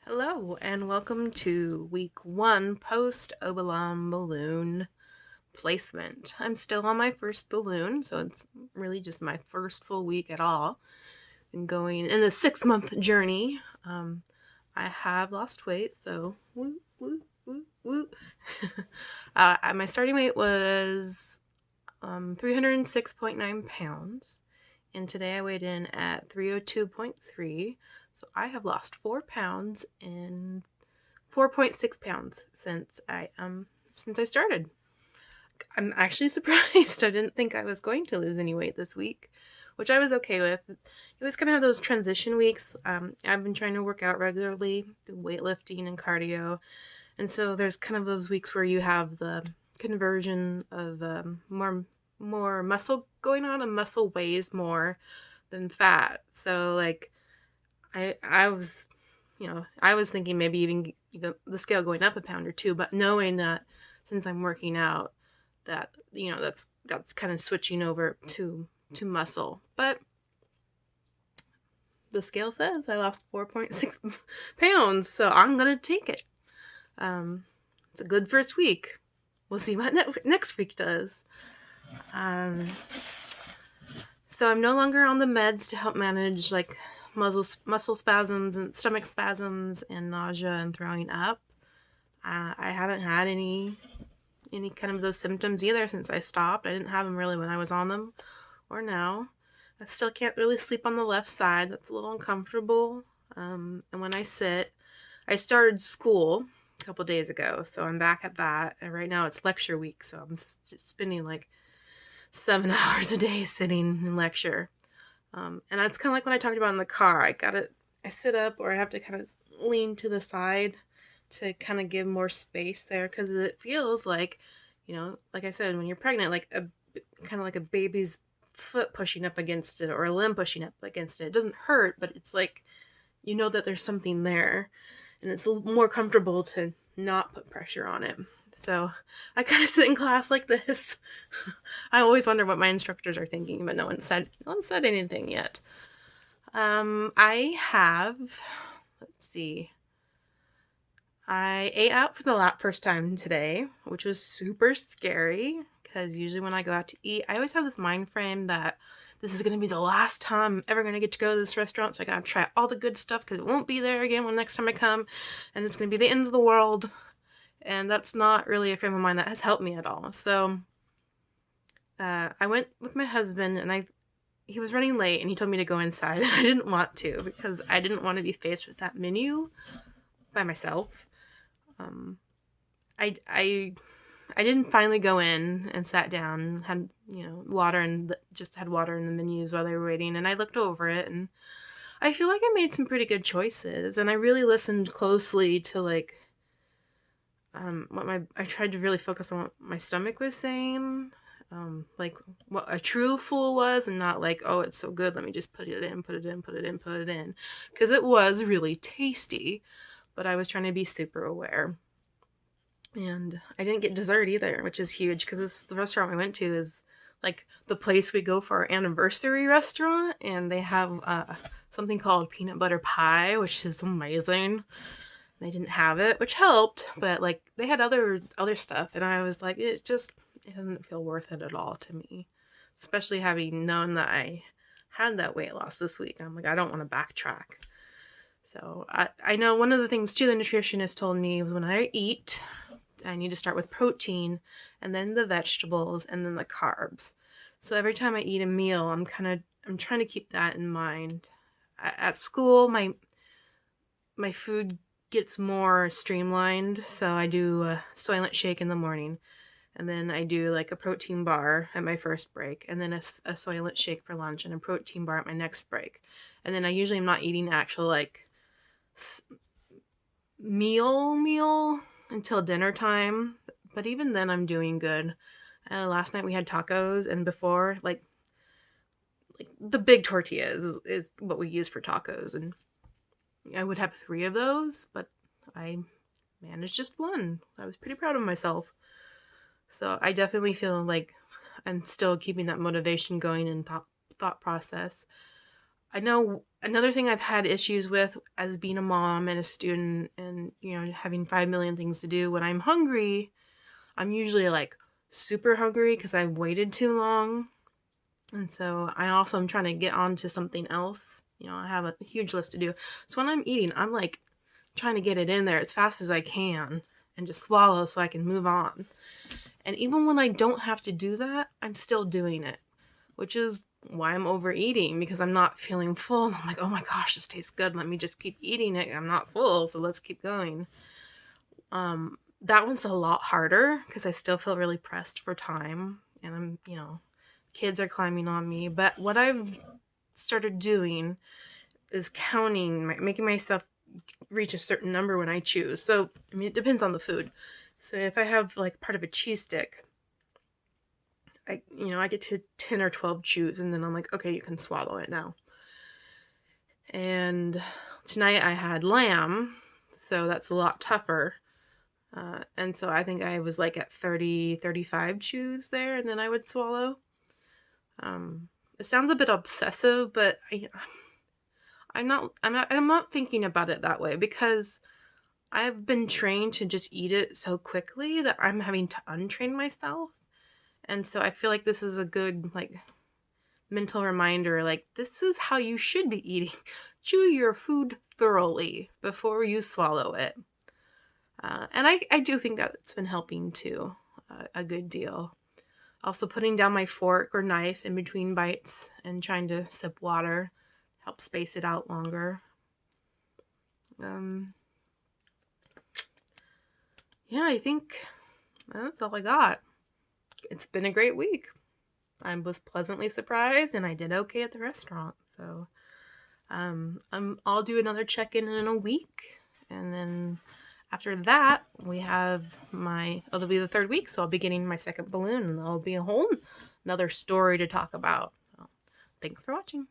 Hello, and welcome to week 1 post Obalon balloon placement. I'm still on my first balloon, so it's really just my first full week at all. Been going in a 6-month journey. I have lost weight, so woo, woo, woo, woo. My starting weight was 306.9 pounds, and today I weighed in at 302.3. So I have lost 4 pounds in 4.6 pounds since I started. I'm actually surprised. I didn't think I was going to lose any weight this week, which I was okay with. It was kind of those transition weeks. I've been trying to work out regularly, do weightlifting and cardio, and so there's kind of those weeks where you have the conversion of more muscle going on, and muscle weighs more than fat. So like I was I was thinking maybe even the scale going up a pound or two, but knowing that since I'm working out, that that's kind of switching over to muscle. But the scale says I lost 4.6 pounds, so I'm gonna take it. It's a good first week. We'll see what next week does. So I'm no longer on the meds to help manage like muscle spasms and stomach spasms and nausea and throwing up. I haven't had any kind of those symptoms either since I stopped. I didn't have them really when I was on them or now. I still can't really sleep on the left side. That's a little uncomfortable. And when I sit, I started school a couple days ago, so I'm back at that. And right now it's lecture week, so I'm just spending like 7 hours a day sitting in lecture. And that's kind of like what I talked about in the car. I sit up or I have to kind of lean to the side to kind of give more space there because it feels like, like I said, when you're pregnant, like kind of like a baby's foot pushing up against it or a limb pushing up against it. It doesn't hurt, but it's like, that there's something there and it's a little more comfortable to not put pressure on it. So I kind of sit in class like this. I always wonder what my instructors are thinking, but no one said anything yet. I have, let's see, I ate out for the first time today, which was super scary because usually when I go out to eat, I always have this mind frame that this is going to be the last time I'm ever going to get to go to this restaurant, so I got to try all the good stuff because it won't be there again when next time I come, and it's going to be the end of the world. And that's not really a frame of mind that has helped me at all. So I went with my husband, and he was running late, and he told me to go inside. I didn't want to because I didn't want to be faced with that menu by myself. I didn't finally go in and sat down, had water, and just had water in the menus while they were waiting, and I looked over it, and I feel like I made some pretty good choices, and I really listened closely to like I tried to really focus on what my stomach was saying, like what a truthful was, and not like, oh, it's so good, let me just put it in, because it was really tasty, but I was trying to be super aware. And I didn't get dessert either, which is huge because the restaurant we went to is like the place we go for our anniversary restaurant, and they have something called peanut butter pie, which is amazing. They didn't have it, which helped, but like they had other stuff, and I was like, it doesn't feel worth it at all to me, especially having known that I had that weight loss this week. I'm like, I don't want to backtrack. So I know one of the things too the nutritionist told me was when I eat, I need to start with protein and then the vegetables and then the carbs. So every time I eat a meal, I'm trying to keep that in mind. At school, my food gets more streamlined, so I do a Soylent shake in the morning, and then I do like a protein bar at my first break, and then a Soylent shake for lunch and a protein bar at my next break. And then I usually am not eating actual like meal until dinner time, but even then I'm doing good. Last night we had tacos, and before, like the big tortillas is what we use for tacos, and I would have 3 of those, but I managed just 1. I was pretty proud of myself. So I definitely feel like I'm still keeping that motivation going and thought process. I know another thing I've had issues with as being a mom and a student and, having 5 million things to do, when I'm hungry, I'm usually like super hungry because I've waited too long. And so I also am trying to get on to something else. I have a huge list to do. So when I'm eating, I'm like trying to get it in there as fast as I can and just swallow so I can move on. And even when I don't have to do that, I'm still doing it, which is why I'm overeating, because I'm not feeling full. And I'm like, oh my gosh, this tastes good. Let me just keep eating it. I'm not full, so let's keep going. That one's a lot harder because I still feel really pressed for time, and kids are climbing on me. But what I've started doing is counting, making myself reach a certain number when I choose. So, it depends on the food. So if I have like part of a cheese stick, I get to 10 or 12 chews, and then I'm like, okay, you can swallow it now. And tonight I had lamb, so that's a lot tougher. And so I think I was like at 30, 35 chews there, and then I would swallow. It sounds a bit obsessive, but I'm not thinking about it that way, because I've been trained to just eat it so quickly that I'm having to untrain myself. And so I feel like this is a good mental reminder, this is how you should be eating. Chew your food thoroughly before you swallow it. And I do think that's been helping too, a good deal. Also, putting down my fork or knife in between bites and trying to sip water helps space it out longer. Yeah, I think that's all I got. It's been a great week. I was pleasantly surprised, and I did okay at the restaurant. So I'll do another check-in in a week, and then after that it'll be the third week, so I'll be getting my second balloon, and there'll be a whole another story to talk about. So, thanks for watching.